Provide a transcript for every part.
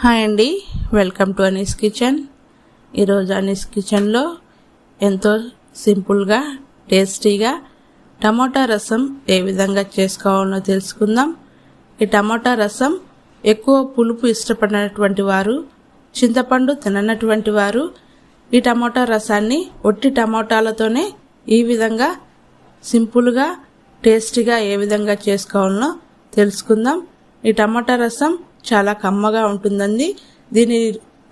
Hi అండి, welcome to Anees kitchen. ఈరోజు అనీస్ కిచెన్లో ఎంతో సింపుల్గా టేస్టీగా టమాటా రసం ఏ విధంగా చేసుకోవాలో తెలుసుకుందాం. ఈ టమాటా రసం ఎక్కువ పులుపు ఇష్టపడినటువంటి వారు, చింతపండు తిననటువంటి వారు ఈ టమాటా రసాన్ని ఒట్టి టమాటాలతోనే ఈ విధంగా సింపుల్గా టేస్టీగా ఏ విధంగా చేసుకోవాలో తెలుసుకుందాం. ఈ టమాటా రసం చాలా కమ్మగా ఉంటుందండి. దీని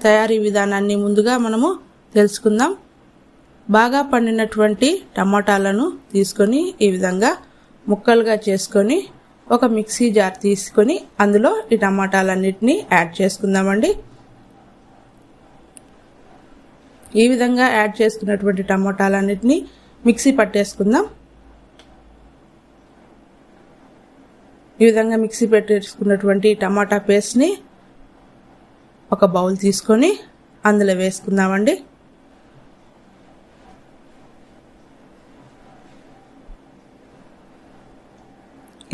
తయారీ విధానాన్ని ముందుగా మనము తెలుసుకుందాం. బాగా పండినటువంటి టమాటాలను తీసుకొని ఈ విధంగా ముక్కలుగా చేసుకొని ఒక మిక్సీ జార్ తీసుకొని అందులో ఈ టమాటాలన్నిటినీ యాడ్ చేసుకుందామండి. ఈ విధంగా యాడ్ చేసుకున్నటువంటి టమాటాలన్నిటినీ మిక్సీ పట్టేసుకుందాం. ఈ విధంగా మిక్సీ పెట్టేసుకున్నటువంటి టమాటా పేస్ట్ని ఒక బౌల్ తీసుకొని అందులో వేసుకుందామండి.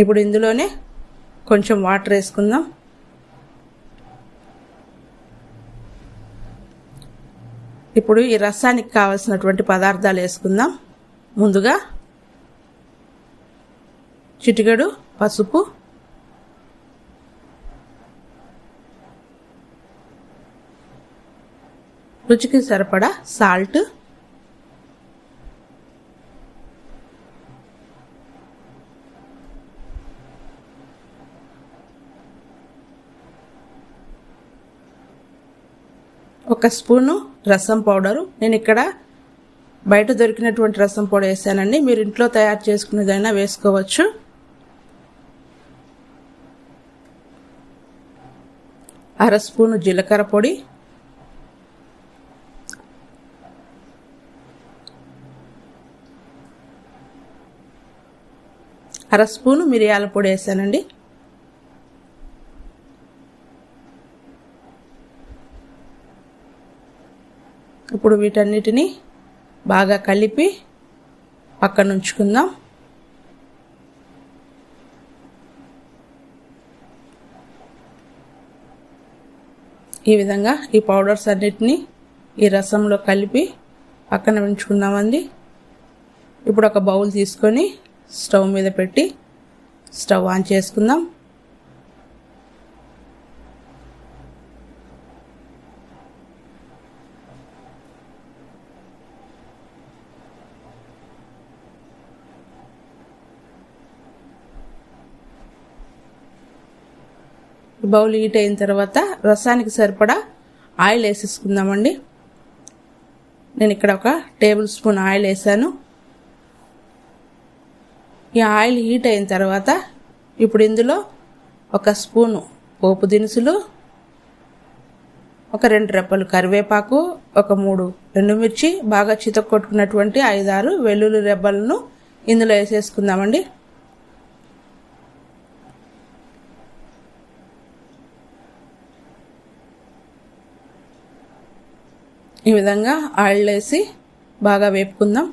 ఇప్పుడు ఇందులోనే కొంచెం వాటర్ వేసుకుందాం. ఇప్పుడు ఈ రసానికి కావలసినటువంటి పదార్థాలు వేసుకుందాం. ముందుగా చిటికెడు పసుపు, రుచికి సరిపడా సాల్ట్, ఒక స్పూను రసం పౌడరు. నేను ఇక్కడ బయట దొరికినటువంటి రసం పౌడర్ వేసానండి. మీరు ఇంట్లో తయారు చేసుకునేదైనా వేసుకోవచ్చు. అర స్పూను జీలకర్ర పొడి, అర స్పూను మిరియాల పొడి వేసానండి. ఇప్పుడు వీటన్నిటిని బాగా కలిపి పక్కన ఉంచుకుందాం. ఈ విధంగా ఈ పౌడర్స్ అన్నిటిని ఈ రసంలో కలిపి పక్కన ఉంచుకుందామండి. ఇప్పుడు ఒక బౌల్ తీసుకొని స్టవ్ మీద పెట్టి స్టవ్ ఆన్ చేసుకుందాం. బౌల్ హీట్ అయిన తర్వాత రసానికి సరిపడా ఆయిల్ వేసేసుకుందామండి. నేను ఇక్కడ ఒక టేబుల్ స్పూన్ ఆయిల్ వేసాను. ఈ ఆయిల్ హీట్ అయిన తర్వాత ఇప్పుడు ఇందులో ఒక స్పూను పోపు దినుసులు, ఒక 2 రెప్పలు కరివేపాకు, ఒక 3 ఎండుమిర్చి, బాగా చితక్కొట్టుకున్నటువంటి 5-6 వెల్లుల్లి రెబ్బలను ఇందులో వేసేసుకుందామండి. ఈ విధంగా ఆయిల్ వేసి బాగా వేపుకుందాం.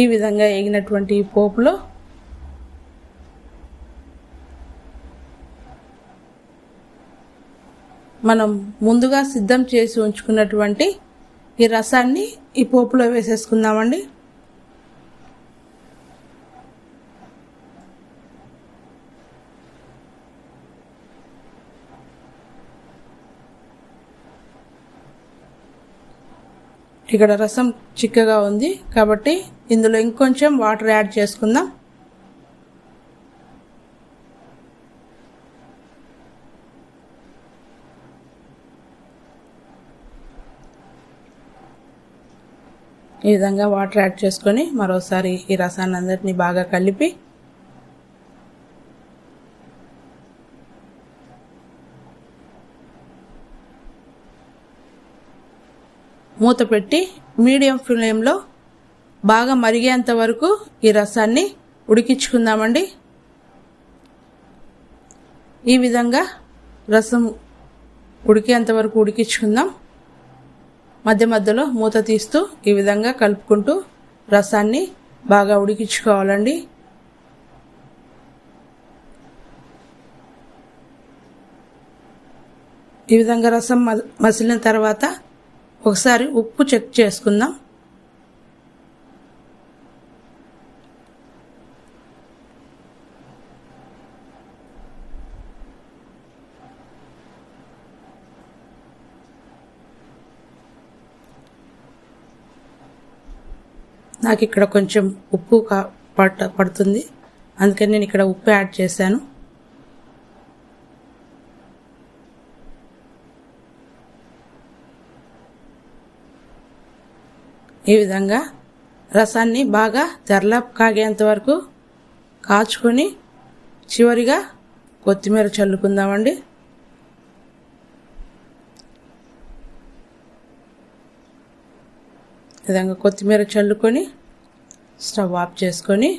ఈ విధంగా వేగినటువంటి పోపులో మనం ముందుగా సిద్ధం చేసి ఉంచుకున్నటువంటి ఈ రసాన్ని ఈ పోపులో వేసేసుకుందామండి. ఇక్కడ రసం చిక్కగా ఉంది కాబట్టి ఇందులో ఇంకొంచెం వాటర్ యాడ్ చేసుకుందాం. ఈ విధంగా వాటర్ యాడ్ చేసుకొని మరోసారి ఈ రసాన్ని అందరినీ బాగా కలిపి మూత పెట్టి మీడియం ఫ్లేమ్లో బాగా మరిగేంత వరకు ఈ రసాన్ని ఉడికించుకుందామండి. ఈ విధంగా రసం ఉడికేంత వరకు ఉడికించుకుందాం. మధ్య మధ్యలో మూత తీస్తూ ఈ విధంగా కలుపుకుంటూ రసాన్ని బాగా ఉడికించుకోవాలండి. ఈ విధంగా రసం మసిలిన తర్వాత ఒకసారి ఉప్పు చెక్ చేసుకుందాం. నాకు ఇక్కడ కొంచెం ఉప్పు పడుతుంది, అందుకని నేను ఇక్కడ ఉప్పు యాడ్ చేశాను. ఈ విధంగా రసాన్ని బాగా తెరల కాగేంత వరకు కాచుకొని చివరిగా కొత్తిమీర చల్లుకుందామండి. విధంగా కొత్తిమీర చల్లుకొని స్టవ్ ఆఫ్ చేసుకొని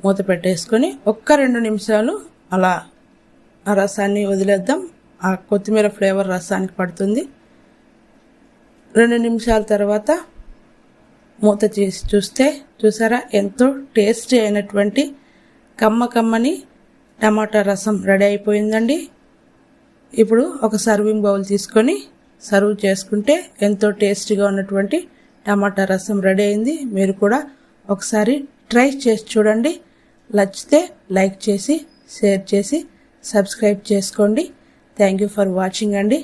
మూత పెట్టేసుకొని 1-2 నిమిషాలు అలా ఆ రసాన్ని వదిలేద్దాం. ఆ కొత్తిమీర ఫ్లేవర్ రసానికి పడుతుంది. 2 నిమిషాల తర్వాత మూత తీసి చూస్తే చూసారా, ఎంతో టేస్టీ అయినటువంటి కమ్మని టమాటా రసం రెడీ అయిపోయిందండి. ఇప్పుడు ఒక సర్వింగ్ బౌల్ తీసుకొని సర్వ్ చేసుకుంటే ఎంతో టేస్టీగా ఉన్నటువంటి టమాటా రసం రెడీ అయింది. మీరు కూడా ఒకసారి ట్రై చేసి చూడండి. నచ్చితే లైక్ చేసి షేర్ చేసి సబ్స్క్రైబ్ చేసుకోండి. థ్యాంక్ యూ ఫర్ వాచింగ్ అండి.